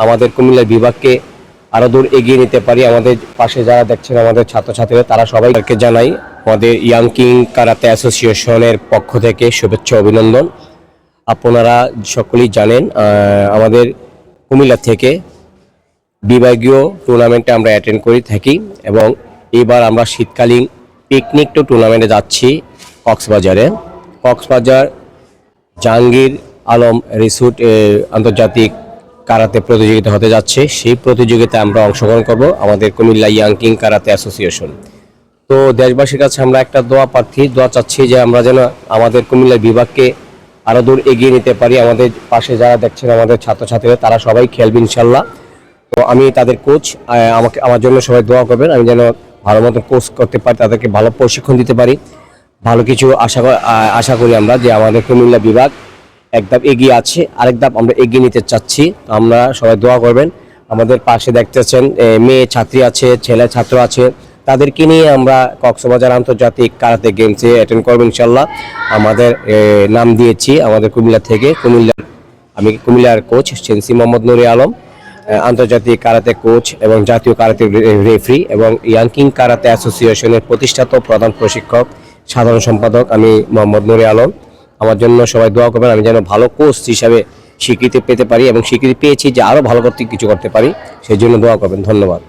আমাদের কুমিল্লা বিভাগকে আরো দূর এগিয়ে নিতে পারি। আমাদের পাশে যারা দেখছেন আমাদের ছাত্রছাত্রীরা, তারা সবাইকে জানাই আমাদের ইয়াং কিং কারাতে অ্যাসোসিয়েশনের পক্ষ থেকে শুভেচ্ছা অভিনন্দন। আপনারা সকলেই জানেন আমাদের কুমিল্লা থেকে বিভাগীয় টুর্নামেন্টে আমরা অ্যাটেন্ড করে থাকি এবং এবার আমরা শীতকালীন পিকনিক টুর্নামেন্টে যাচ্ছি কক্সবাজার জাহাঙ্গীর আলম রিসোর্ট আন্তর্জাতিক কারাতে প্রতিযোগিতা হতে যাচ্ছে। সেই প্রতিযোগিতায় আমরা অংশগ্রহণ করব আমাদের Comilla young king karate association. তো দেশবাসীর কাছে আমরা একটা দোয়া চাচ্ছি যে আমরা যেন আমাদের কুমিল্লা বিভাগকে আরো দূর এগিয়ে নিতে পারি। আমাদের পাশে যারা দেখছেন আমাদের ছাত্রছাত্রীরা, তারা সবাই খেলবে ইনশাল্লাহ। তো আমি তাদের কোচ, আমার জন্য সবাই দোয়া করবেন, আমি যেন ভালো মতো কোচ করতে পারি, তাদেরকে ভালো প্রশিক্ষণ দিতে পারি। ভালো কিছু আশা করি আমরা যে আমাদের কুমিল্লা বিভাগ এক ধাপ এগিয়ে আছে, আরেক ধাপ আমরা এগিয়ে নিতে চাচ্ছি। আমরা সবাই দোয়া করবেন। আমাদের পাশে দেখতেছেন মেয়ে ছাত্রী আছে, ছেলে ছাত্র আছে, তাদেরকে নিয়ে আমরা কক্সবাজার আন্তর্জাতিক কারাতে গেমসে অ্যাটেন্ড করবো ইনশাল্লাহ। আমাদের নাম দিয়েছি আমাদের কুমিল্লা থেকে। আমি কুমিল্লার কোচ সেন্সি মোহাম্মদ নুরে আলম, আন্তর্জাতিক কারাতে কোচ এবং জাতীয় কারাতে রেফারি এবং ইয়াং কিং কারাতে অ্যাসোসিয়েশনের প্রতিষ্ঠাতা প্রধান প্রশিক্ষক সাধারণ সম্পাদক আমি মোহাম্মদ নুরে আলম। আমার জন্য সবাই দোয়া করবেন, আমি যেন ভালো কোচ হিসাবে স্বীকৃতি পেতে পারি এবং স্বীকৃতি পেয়েছি যে আরও ভালো কিছু করতে পারি, সেই জন্য দোয়া করবেন। ধন্যবাদ।